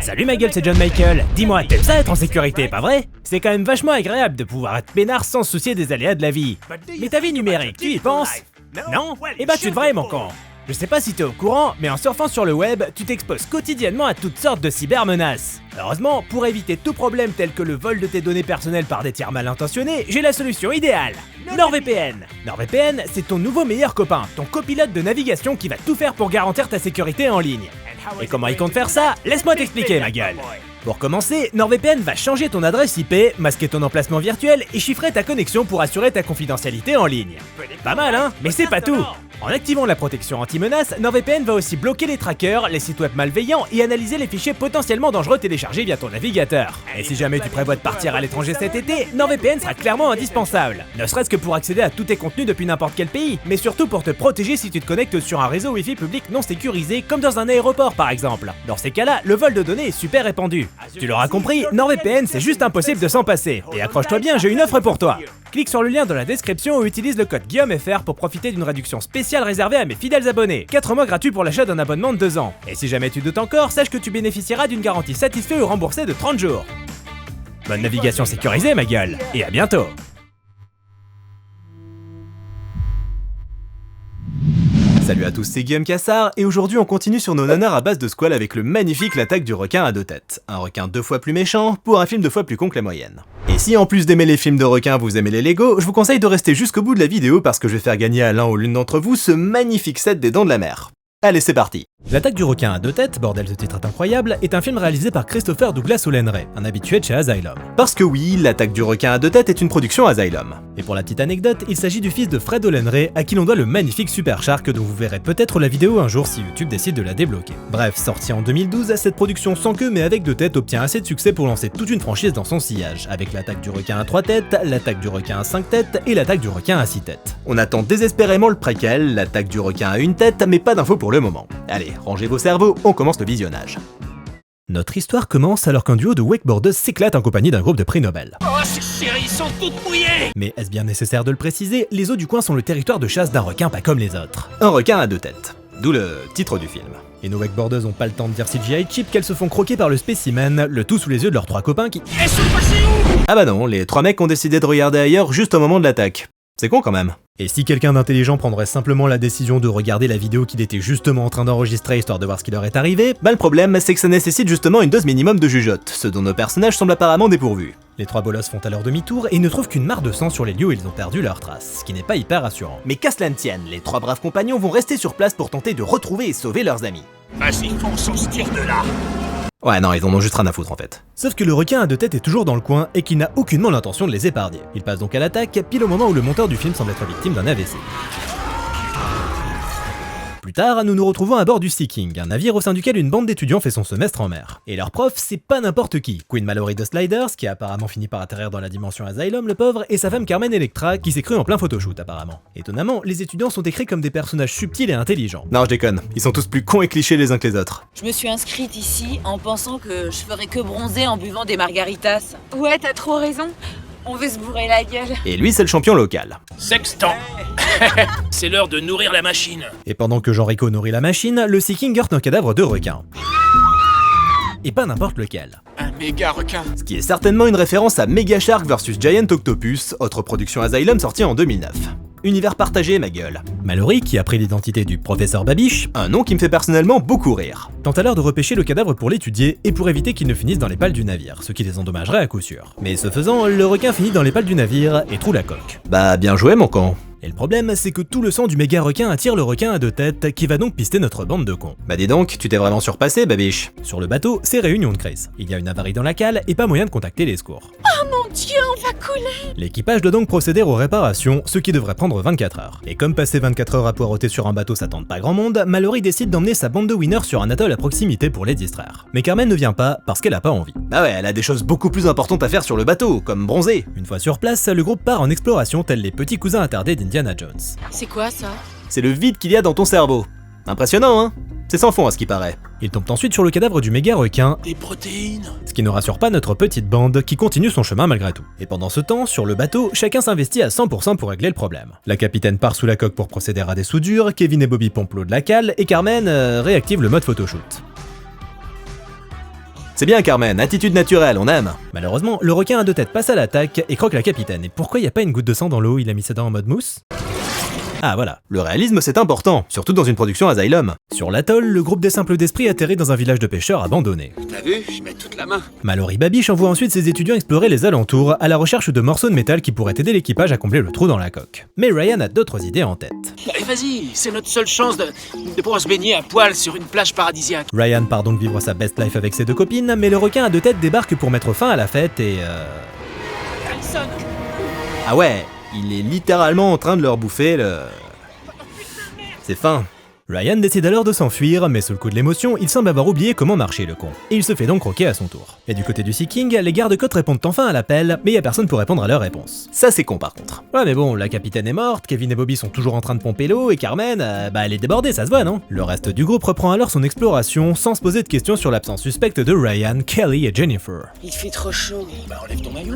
Salut ma gueule, c'est John Michael. Dis-moi, t'aimes ça être en sécurité, pas vrai? C'est quand même vachement agréable de pouvoir être peinard sans se soucier des aléas de la vie. Mais ta vie numérique, tu y penses? Non? Eh bah tu devrais, mon con. Je sais pas si t'es au courant, mais en surfant sur le web, tu t'exposes quotidiennement à toutes sortes de cybermenaces. Heureusement, pour éviter tout problème tel que le vol de tes données personnelles par des tiers mal intentionnés, j'ai la solution idéale. NordVPN. NordVPN, c'est ton nouveau meilleur copain, ton copilote de navigation qui va tout faire pour garantir ta sécurité en ligne. Et comment il compte faire ça? Laisse-moi t'expliquer, ma gueule. Pour commencer, NordVPN va changer ton adresse IP, masquer ton emplacement virtuel et chiffrer ta connexion pour assurer ta confidentialité en ligne. Pas mal, hein? Mais c'est pas tout! En activant la protection anti-menace, NordVPN va aussi bloquer les trackers, les sites web malveillants et analyser les fichiers potentiellement dangereux téléchargés via ton navigateur. Et si jamais tu prévois de partir à l'étranger cet été, NordVPN sera clairement indispensable. Ne serait-ce que pour accéder à tous tes contenus depuis n'importe quel pays, mais surtout pour te protéger si tu te connectes sur un réseau Wi-Fi public non sécurisé, comme dans un aéroport par exemple. Dans ces cas-là, le vol de données est super répandu. Tu l'auras compris, NordVPN c'est juste impossible de s'en passer. Et accroche-toi bien, j'ai une offre pour toi. Clique sur le lien dans la description ou utilise le code GuillaumeFR pour profiter d'une réduction spéciale réservée à mes fidèles abonnés. 4 mois gratuits pour l'achat d'un abonnement de 2 ans. Et si jamais tu doutes encore, sache que tu bénéficieras d'une garantie satisfait ou remboursée de 30 jours. Bonne navigation sécurisée, ma gueule, et à bientôt. Salut à tous, c'est Guillaume Cassard, et aujourd'hui on continue sur nos nanars à base de squal avec le magnifique L'attaque du requin à 2 têtes. Un requin 2 fois plus méchant, pour un film 2 fois plus con que la moyenne. Et si en plus d'aimer les films de requins vous aimez les Lego, je vous conseille de rester jusqu'au bout de la vidéo parce que je vais faire gagner à l'un ou l'une d'entre vous ce magnifique set des Dents de la Mer. Allez, c'est parti. L'attaque du requin à 2 têtes, bordel ce titre est incroyable, est un film réalisé par Christopher Douglas Hollenray, un habitué de chez Asylum. Parce que oui, L'attaque du requin à 2 têtes est une production Asylum. Et pour la petite anecdote, il s'agit du fils de Fred Hollenray, à qui l'on doit le magnifique Super Shark dont vous verrez peut-être la vidéo un jour si YouTube décide de la débloquer. Bref, sorti en 2012, cette production sans queue mais avec 2 têtes obtient assez de succès pour lancer toute une franchise dans son sillage, avec l'attaque du requin à 3 têtes, l'attaque du requin à 5 têtes et l'attaque du requin à 6 têtes. On attend désespérément le préquel, l'attaque du requin à 1 tête, mais pas d'infos pour le moment. Allez, rangez vos cerveaux, on commence le visionnage. Notre histoire commence alors qu'un duo de wakeboardeuses s'éclate en compagnie d'un groupe de prix Nobel. Oh, ces chéris sont toutes mouillées! Mais est-ce bien nécessaire de le préciser, les eaux du coin sont le territoire de chasse d'un requin pas comme les autres. Un requin à 2 têtes, d'où le titre du film. Et nos wakeboardeuses ont pas le temps de dire CGI cheap qu'elles se font croquer par le spécimen, le tout sous les yeux de leurs 3 copains qui... Elles sont passées où? Ah bah non, les 3 mecs ont décidé de regarder ailleurs juste au moment de l'attaque. C'est con quand même. Et si quelqu'un d'intelligent prendrait simplement la décision de regarder la vidéo qu'il était justement en train d'enregistrer histoire de voir ce qui leur est arrivé, bah le problème c'est que ça nécessite justement une dose minimum de jugeote, ce dont nos personnages semblent apparemment dépourvus. Les 3 bolosses font alors demi-tour et ne trouvent qu'une mare de sang sur les lieux où ils ont perdu leurs traces, ce qui n'est pas hyper rassurant. Mais qu'à cela ne tienne, les 3 braves compagnons vont rester sur place pour tenter de retrouver et sauver leurs amis. Vas-y, on s'en se tire de là. Ouais non, ils en ont juste rien à foutre en fait. Sauf que le requin à 2 têtes est toujours dans le coin et qu'il n'a aucunement l'intention de les épargner. Il passe donc à l'attaque, pile au moment où le monteur du film semble être victime d'un AVC. Plus tard, nous nous retrouvons à bord du Sea King, un navire au sein duquel une bande d'étudiants fait son semestre en mer. Et leur prof, c'est pas n'importe qui. Queen Mallory de Sliders, qui a apparemment fini par atterrir dans la dimension Asylum, le pauvre, et sa femme Carmen Electra, qui s'est crue en plein photoshoot apparemment. Étonnamment, les étudiants sont écrits comme des personnages subtils et intelligents. Non, je déconne, ils sont tous plus cons et clichés les uns que les autres. Je me suis inscrite ici en pensant que je ferais que bronzer en buvant des margaritas. Ouais, t'as trop raison. On veut se bourrer la gueule. Et lui, c'est le champion local. Sextant. C'est l'heure de nourrir la machine. Et pendant que Jean-Rico nourrit la machine, le Sea King heurte un cadavre de requin. Et pas n'importe lequel. Un méga requin. Ce qui est certainement une référence à Mega Shark vs Giant Octopus, autre production Asylum sortie en 2009. Univers partagé, ma gueule. Mallory, qui a pris l'identité du professeur Babiche, un nom qui me fait personnellement beaucoup rire, tente alors de repêcher le cadavre pour l'étudier et pour éviter qu'il ne finisse dans les pales du navire, ce qui les endommagerait à coup sûr. Mais ce faisant, le requin finit dans les pales du navire et troue la coque. Bah bien joué mon con. Et le problème, c'est que tout le sang du méga requin attire le requin à 2 têtes, qui va donc pister notre bande de cons. Bah dis donc, tu t'es vraiment surpassé, Babiche. Sur le bateau, c'est réunion de crise. Il y a une avarie dans la cale et pas moyen de contacter les secours. Oh mon dieu, on va couler. L'équipage doit donc procéder aux réparations, ce qui devrait prendre 24 heures. Et comme passer 24 heures à poireauter sur un bateau ça tente pas grand monde, Mallory décide d'emmener sa bande de winners sur un atoll à proximité pour les distraire. Mais Carmen ne vient pas parce qu'elle a pas envie. Ah ouais, elle a des choses beaucoup plus importantes à faire sur le bateau, comme bronzer. Une fois sur place, le groupe part en exploration tels les petits cousins attardés d'Indiana Jones. C'est quoi ça? C'est le vide qu'il y a dans ton cerveau. Impressionnant, hein? C'est sans fond à ce qui paraît. Il tombe ensuite sur le cadavre du méga requin, Des protéines. ce qui ne rassure pas notre petite bande qui continue son chemin malgré tout. Et pendant ce temps, sur le bateau, chacun s'investit à 100% pour régler le problème. La capitaine part sous la coque pour procéder à des soudures, Kevin et Bobby pompent l'eau de la cale, et Carmen réactive le mode photoshoot. C'est bien Carmen, attitude naturelle, on aime. Malheureusement, le requin à deux têtes passe à l'attaque et croque la capitaine. Et pourquoi y a pas une goutte de sang dans l'eau? Il a mis ses dents en mode mousse? Ah voilà. Le réalisme c'est important, surtout dans une production Asylum. Sur l'atoll, le groupe des simples d'esprit atterrit dans un village de pêcheurs abandonné. T'as vu? Je mets toute la main. Mallory Babiche envoie ensuite ses étudiants explorer les alentours à la recherche de morceaux de métal qui pourraient aider l'équipage à combler le trou dans la coque. Mais Ryan a d'autres idées en tête. Allez, vas-y, c'est notre seule chance de pouvoir se baigner à poil sur une plage paradisiaque. Ryan part donc vivre sa best life avec ses deux copines, mais le requin à deux têtes débarque pour mettre fin à la fête et Allison! Ah ouais, il est littéralement en train de leur bouffer le... C'est fin. Ryan décide alors de s'enfuir, mais sous le coup de l'émotion, il semble avoir oublié comment marcher le con. Et il se fait donc croquer à son tour. Et du côté du Sea King, les gardes-côtes répondent enfin à l'appel, mais y a personne pour répondre à leur réponse. Ça c'est con par contre. Ouais mais bon, la capitaine est morte, Kevin et Bobby sont toujours en train de pomper l'eau, et Carmen, elle est débordée, ça se voit non? Le reste du groupe reprend alors son exploration, sans se poser de questions sur l'absence suspecte de Ryan, Kelly et Jennifer. Il fait trop chaud. Bah enlève ton maillot.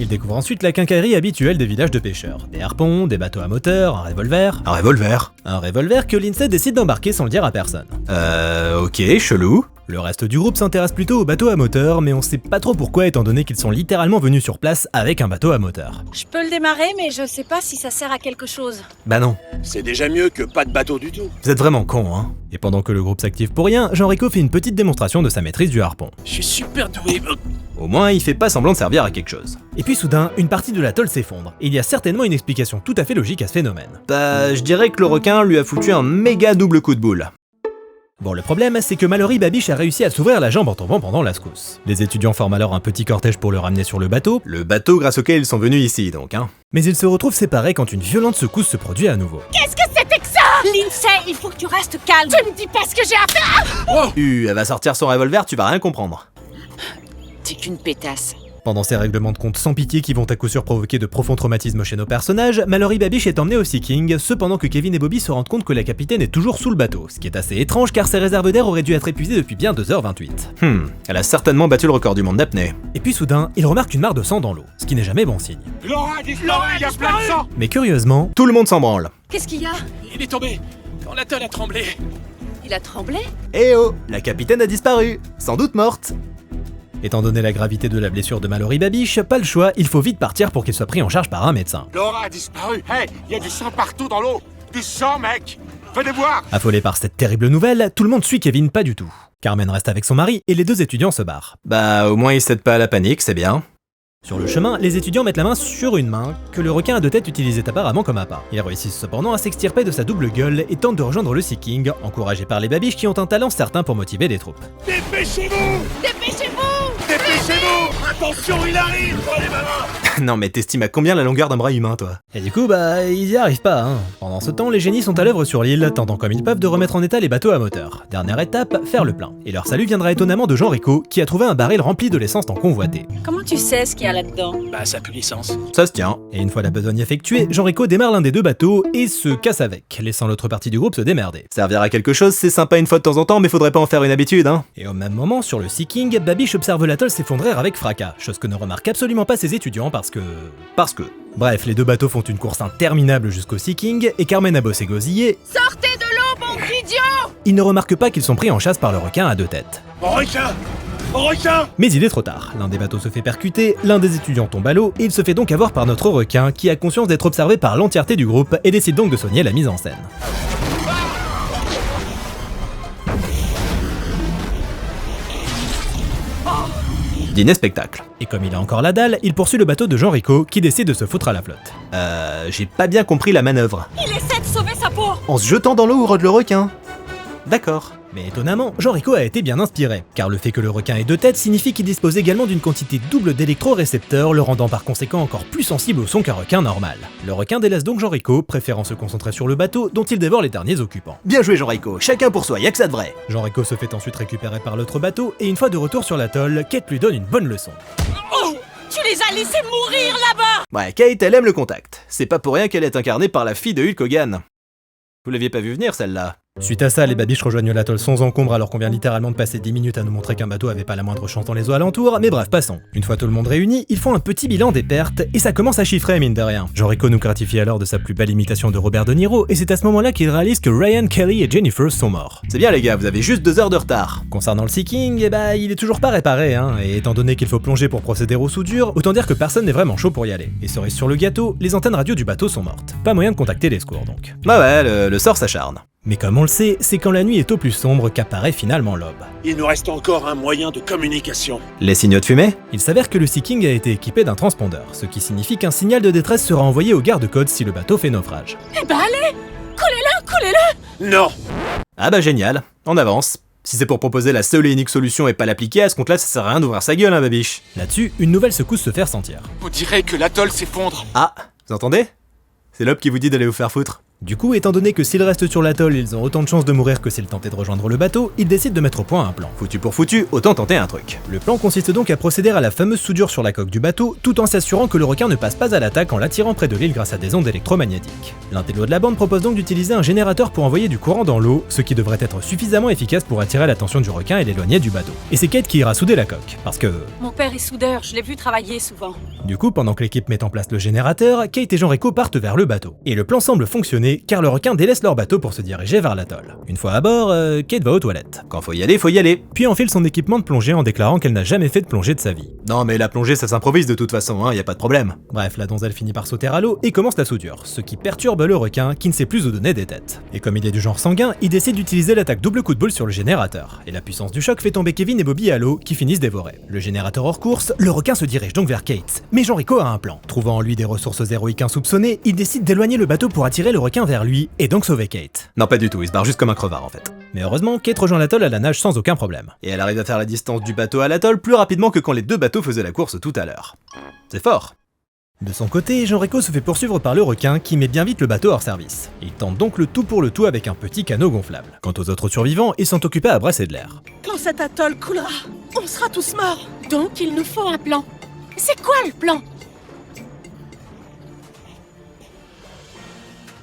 Il découvre ensuite la quincaillerie habituelle des villages de pêcheurs. Des harpons, des bateaux à moteur, un revolver. Un revolver. Un revolver que Lindsay décide d'embarquer sans le dire à personne. Ok, chelou. Le reste du groupe s'intéresse plutôt aux bateaux à moteur, mais on sait pas trop pourquoi étant donné qu'ils sont littéralement venus sur place avec un bateau à moteur. Je peux le démarrer, mais je sais pas si ça sert à quelque chose. Bah non. C'est déjà mieux que pas de bateau du tout. Vous êtes vraiment con, hein. Et pendant que le groupe s'active pour rien, Jean-Rico fait une petite démonstration de sa maîtrise du harpon. Je suis super doué. Au moins, il fait pas semblant de servir à quelque chose. Et puis soudain, une partie de l'atoll s'effondre. Et il y a certainement une explication tout à fait logique à ce phénomène. Bah, je dirais que le requin lui a foutu un méga double coup de boule. Bon, le problème, c'est que Mallory Babiche a réussi à s'ouvrir la jambe en tombant pendant la secousse. Les étudiants forment alors un petit cortège pour le ramener sur le bateau, Le bateau grâce auquel ils sont venus ici, donc, hein. mais ils se retrouvent séparés quand une violente secousse se produit à nouveau. Qu'est-ce que c'était que ça? Lindsay, il faut que tu restes calme. Tu me dis pas ce que j'ai à faire. Elle va sortir son revolver, tu vas rien comprendre. T'es qu'une pétasse. Pendant ces règlements de compte sans pitié qui vont à coup sûr provoquer de profonds traumatismes chez nos personnages, Mallory Babiche est emmenée au Sea King, cependant que Kevin et Bobby se rendent compte que la capitaine est toujours sous le bateau, ce qui est assez étrange car ses réserves d'air auraient dû être épuisées depuis bien 2h28. Elle a certainement battu le record du monde d'apnée. Et puis soudain, il remarque une mare de sang dans l'eau, ce qui n'est jamais bon signe. Laura a disparu, il y a plein de sang. Mais curieusement, Tout le monde s'en branle. Qu'est-ce qu'il y a? Il est tombé. Quand l'atoll a tremblé. Il a tremblé? Eh oh, la capitaine a disparu, sans doute morte. étant donné la gravité de la blessure de Mallory Babiche, pas le choix, il faut vite partir pour qu'il soit pris en charge par un médecin. Laura a disparu. Hey, il y a du sang partout dans l'eau. Du sang, mec. Venez voir. Affolé par cette terrible nouvelle, tout le monde suit Kevin pas du tout. Carmen reste avec son mari et les deux étudiants se barrent. Bah, au moins ils cèdent pas à la panique, c'est bien. Sur le chemin, les étudiants mettent la main sur une main que le requin à deux têtes utilisait apparemment comme appât. Ils réussissent cependant à s'extirper de sa double gueule et tentent de rejoindre le Sea King, encouragés par les babiches qui ont un talent certain pour motiver les troupes. Dépêchez-vous. Dépêchez-vous! Dépêchez-vous. Attention, il arrive. Prenez ma main. Non mais t'estimes à combien la longueur d'un bras humain, toi? Et du coup, ils y arrivent pas, hein. Pendant ce temps, les génies sont à l'œuvre sur l'île, tentant comme ils peuvent de remettre en état les bateaux à moteur. Dernière étape, faire le plein. Et leur salut viendra étonnamment de Jean-Rico, qui a trouvé un baril rempli de l'essence tant convoitée. Comment tu sais ce qu'il y a là-dedans? Bah ça pue l'essence. Ça se tient. Et une fois la besogne effectuée, Jean-Rico démarre l'un des deux bateaux et se casse avec, laissant l'autre partie du groupe se démerder. Servir à quelque chose, c'est sympa une fois de temps en temps, mais faudrait pas en faire une habitude, hein. Et au même moment, sur le Sea King, Babiche observe l'atoll s'effondrer avec fracas, chose que ne remarquent absolument pas ses étudiants parce que... Bref, les deux bateaux font une course interminable jusqu'au Sea King, et Carmen a beau s'égosiller... Sortez de l'eau, bon idiot! Ils ne remarquent pas qu'ils sont pris en chasse par le requin à deux têtes. Requin. Requin. Mais il est trop tard, l'un des bateaux se fait percuter, l'un des étudiants tombe à l'eau, et il se fait donc avoir par notre requin, qui a conscience d'être observé par l'entièreté du groupe, et décide donc de soigner la mise en scène. Dîner spectacle. Et comme il a encore la dalle, il poursuit le bateau de Jean-Rico, qui décide de se foutre à la flotte. J'ai pas bien compris la manœuvre. Il essaie de sauver sa peau! En se jetant dans l'eau où rôde le requin. D'accord. Mais étonnamment, Jean-Rico a été bien inspiré, car le fait que le requin ait deux têtes signifie qu'il dispose également d'une quantité double d'électrorécepteurs, le rendant par conséquent encore plus sensible au son qu'un requin normal. Le requin délaisse donc Jean-Rico, préférant se concentrer sur le bateau, dont il dévore les derniers occupants. Bien joué Jean-Rico, chacun pour soi, y'a que ça de vrai. Jean-Rico se fait ensuite récupérer par l'autre bateau, et une fois de retour sur l'atoll, Kate lui donne une bonne leçon. Oh! Tu les as laissés mourir là-bas! Ouais, Kate, elle aime le contact. C'est pas pour rien qu'elle est incarnée par la fille de Hulk Hogan. Vous l'aviez pas vu venir celle-là. Suite à ça, les babiches rejoignent l'atoll sans encombre alors qu'on vient littéralement de passer 10 minutes à nous montrer qu'un bateau avait pas la moindre chance dans les eaux alentours, mais bref, passons. Une fois tout le monde réuni, ils font un petit bilan des pertes, et ça commence à chiffrer mine de rien. Jean-Rico nous gratifie alors de sa plus belle imitation de Robert De Niro, et c'est à ce moment-là qu'il réalise que Ryan, Kelly et Jennifer sont morts. C'est bien les gars, vous avez juste 2 heures de retard. Concernant le Sea King, il est toujours pas réparé, et étant donné qu'il faut plonger pour procéder aux soudures, autant dire que personne n'est vraiment chaud pour y aller. Et cerise sur le gâteau, les antennes radio du bateau sont mortes. Pas moyen de contacter les secours donc. Bah ouais, le sort s'acharne. Mais comme on le sait, c'est quand la nuit est au plus sombre qu'apparaît finalement l'aube. Il nous reste encore un moyen de communication. Les signaux de fumée? Il s'avère que le Sea King a été équipé d'un transpondeur, ce qui signifie qu'un signal de détresse sera envoyé au garde-côte si le bateau fait naufrage. Eh ben allez, coulez-le. Non. Ah bah génial, on avance. Si c'est pour proposer la seule et unique solution et pas l'appliquer, à ce compte-là, ça sert à rien d'ouvrir sa gueule, babiche. Là-dessus, une nouvelle secousse se fait ressentir. On dirait que l'atoll s'effondre. Ah, vous entendez? C'est l'aube qui vous dit d'aller vous faire foutre. Du coup, étant donné que s'ils restent sur l'atoll, ils ont autant de chances de mourir que s'ils tentaient de rejoindre le bateau, ils décident de mettre au point un plan. Foutu pour foutu, autant tenter un truc. Le plan consiste donc à procéder à la fameuse soudure sur la coque du bateau, tout en s'assurant que le requin ne passe pas à l'attaque en l'attirant près de l'île grâce à des ondes électromagnétiques. L'intello de la bande propose donc d'utiliser un générateur pour envoyer du courant dans l'eau, ce qui devrait être suffisamment efficace pour attirer l'attention du requin et l'éloigner du bateau. Et c'est Kate qui ira souder la coque, parce que... Mon père est soudeur, je l'ai vu travailler souvent. Du coup, pendant que l'équipe met en place le générateur, Kate et Jean-Rico partent vers le bateau. Et le plan semble fonctionner, car le requin délaisse leur bateau pour se diriger vers l'atoll. Une fois à bord, Kate va aux toilettes. Quand faut y aller, faut y aller. Puis enfile son équipement de plongée en déclarant qu'elle n'a jamais fait de plongée de sa vie. Non mais la plongée ça s'improvise de toute façon, y a pas de problème. Bref, la donzelle finit par sauter à l'eau et commence la soudure, ce qui perturbe le requin qui ne sait plus où donner des têtes. Et comme il est du genre sanguin, il décide d'utiliser l'attaque double coup de boule sur le générateur. Et la puissance du choc fait tomber Kevin et Bobby à l'eau qui finissent dévorés. Le générateur hors course, le requin se dirige donc vers Kate. Mais Jean-Rico a un plan. Trouvant en lui des ressources héroïques insoupçonnées, il décide d'éloigner le bateau pour attirer le requin vers lui et donc sauver Kate. Non pas du tout, il se barre juste comme un crevard en fait. Mais heureusement, Kate rejoint l'atoll à la nage sans aucun problème. Et elle arrive à faire la distance du bateau à l'atoll plus rapidement que quand les 2 bateaux faisaient la course tout à l'heure. C'est fort. De son côté, Jean-Rico se fait poursuivre par le requin qui met bien vite le bateau hors service. Il tente donc le tout pour le tout avec un petit canot gonflable. Quant aux autres survivants, ils sont occupés à brasser de l'air. Quand cet atoll coulera, on sera tous morts. Donc il nous faut un plan. C'est quoi le plan?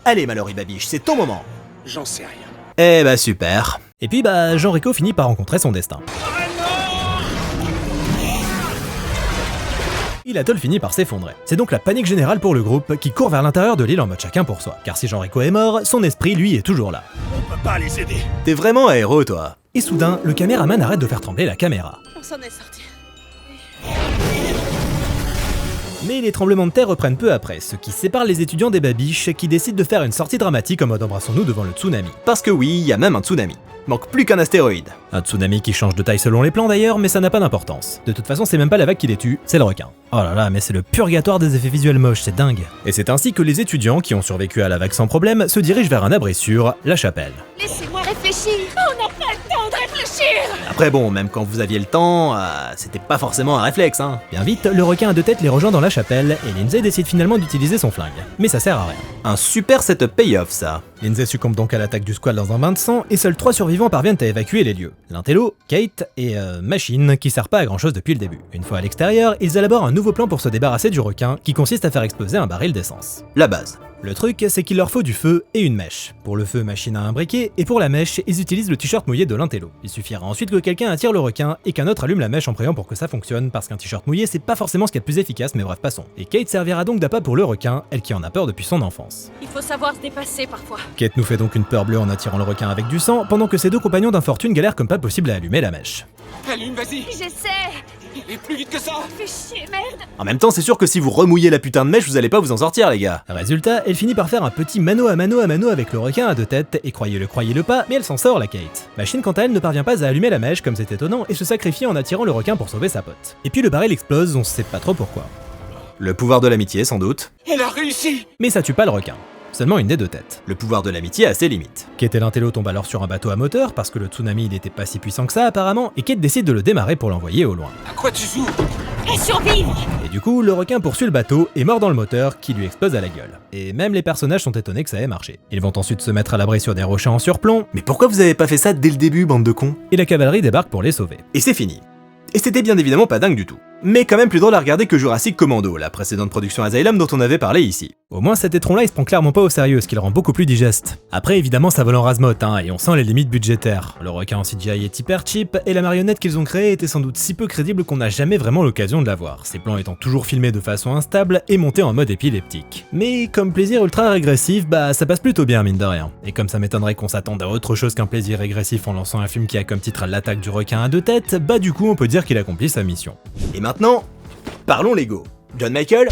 Allez Mallory Babiche, c'est ton moment. J'en sais rien. Eh bah super. Et puis Jean-Rico finit par rencontrer son destin. Et l'atoll finit par s'effondrer. C'est donc la panique générale pour le groupe qui court vers l'intérieur de l'île en mode chacun pour soi. Car si Jean-Rico est mort, son esprit lui est toujours là. On peut pas les aider. T'es vraiment un héros toi. Et soudain, le caméraman arrête de faire trembler la caméra. On s'en est sorti. Mais les tremblements de terre reprennent peu après, ce qui sépare les étudiants des babiches qui décident de faire une sortie dramatique en mode embrassons-nous devant le tsunami. Parce que oui, il y a même un tsunami. Manque plus qu'un astéroïde. Un tsunami qui change de taille selon les plans d'ailleurs, mais ça n'a pas d'importance. De toute façon, c'est même pas la vague qui les tue, c'est le requin. Oh là là, mais c'est le purgatoire des effets visuels moches, c'est dingue. Et c'est ainsi que les étudiants, qui ont survécu à la vague sans problème, se dirigent vers un abri sûr, la chapelle. Laissez-moi réfléchir. On n'a pas le temps de réfléchir. Après bon, même quand vous aviez le temps, c'était pas forcément un réflexe, hein. Bien vite, le requin à 2 têtes les rejoint dans la chapelle, et Lindsay décide finalement d'utiliser son flingue. Mais ça sert à rien. Un super setup payoff ça. Lindsay succombe donc à l'attaque du squal dans un bain de sang, et seuls 3 survivants parviennent à évacuer les lieux. L'intello, Kate et Machine, qui sert pas à grand chose depuis le début. Une fois à l'extérieur, ils élaborent un nouveau plan pour se débarrasser du requin, qui consiste à faire exploser un baril d'essence. La base. Le truc, c'est qu'il leur faut du feu et une mèche. Pour le feu, Machine a un briquet, et pour la mèche, ils utilisent le t-shirt mouillé de l'intello. Il suffira ensuite que quelqu'un attire le requin et qu'un autre allume la mèche en priant pour que ça fonctionne, parce qu'un t-shirt mouillé c'est pas forcément ce qu'il y a de plus efficace, mais bref, passons. Et Kate servira donc d'appât pour le requin, elle qui en a peur depuis son enfance. Il faut savoir se dépasser parfois. Kate nous fait donc une peur bleue en attirant le requin avec du sang, pendant que ses 2 compagnons d'infortune galèrent comme pas possible à allumer la mèche. Allume, vas-y. J'essaie. Et plus vite que ça. Fais chier, merde. En même temps, c'est sûr que si vous remouillez la putain de mèche, vous allez pas vous en sortir, les gars. Résultat, elle finit par faire un petit mano à mano avec le requin à 2 têtes, et croyez-le pas, mais elle s'en sort, la Kate. Machine, quant à elle, ne parvient pas à allumer la mèche, comme c'est étonnant, et se sacrifie en attirant le requin pour sauver sa pote. Et puis le baril explose, on sait pas trop pourquoi. Le pouvoir de l'amitié, sans doute. Elle a réussi. Mais ça tue pas le requin. Seulement une des 2 têtes. Le pouvoir de l'amitié a ses limites. Kate et l'intello tombent alors sur un bateau à moteur, parce que le tsunami il était pas si puissant que ça apparemment, et Kate décide de le démarrer pour l'envoyer au loin. À quoi tu joues? Et survivre. Et du coup, le requin poursuit le bateau et mord dans le moteur qui lui explose à la gueule. Et même les personnages sont étonnés que ça ait marché. Ils vont ensuite se mettre à l'abri sur des rochers en surplomb. Mais pourquoi vous avez pas fait ça dès le début, bande de cons? Et la cavalerie débarque pour les sauver. Et c'est fini. Et c'était bien évidemment pas dingue du tout. Mais quand même plus drôle à regarder que Jurassic Commando, la précédente production Asylum dont on avait parlé ici. Au moins cet étron là il se prend clairement pas au sérieux, ce qui le rend beaucoup plus digeste. Après évidemment ça vole en rase-motte et on sent les limites budgétaires. Le requin en CGI est hyper cheap et la marionnette qu'ils ont créée était sans doute si peu crédible qu'on n'a jamais vraiment l'occasion de la voir, ses plans étant toujours filmés de façon instable et montés en mode épileptique. Mais comme plaisir ultra régressif, bah ça passe plutôt bien mine de rien. Et comme ça m'étonnerait qu'on s'attende à autre chose qu'un plaisir régressif en lançant un film qui a comme titre l'attaque du requin à deux têtes, bah du coup on peut dire qu'il accomplit sa mission. Et maintenant, parlons Lego. John Michael.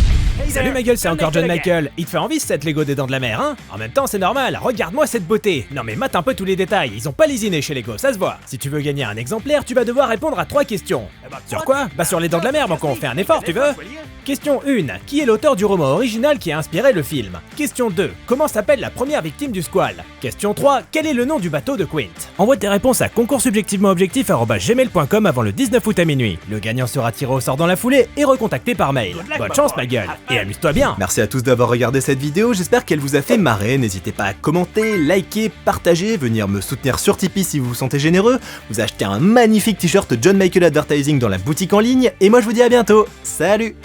Salut ma gueule, c'est encore John Michael. Il te fait envie cette Lego des Dents de la Mer, hein? En même temps, c'est normal, regarde-moi cette beauté. Non mais mate un peu tous les détails, ils ont pas lésiné chez Lego, ça se voit. Si tu veux gagner un exemplaire, tu vas devoir répondre à 3 questions. Sur quoi? Bah sur les Dents de la Mer, mon con, fais un effort, tu veux? Question 1. Qui est l'auteur du roman original qui a inspiré le film? Question 2. Comment s'appelle la première victime du squal? Question 3. Quel est le nom du bateau de Quint? Envoie tes réponses à concoursubjectivementojectif@gmail.com avant le 19 août à minuit. Le gagnant sera tiré au sort dans la foulée et recontacté par mail. Bonne chance ma gueule, et amuse-toi bien. Merci à tous d'avoir regardé cette vidéo, j'espère qu'elle vous a fait marrer, n'hésitez pas à commenter, liker, partager, venir me soutenir sur Tipeee si vous vous sentez généreux, vous achetez un magnifique t-shirt John Michael Advertising dans la boutique en ligne, et moi je vous dis à bientôt, salut!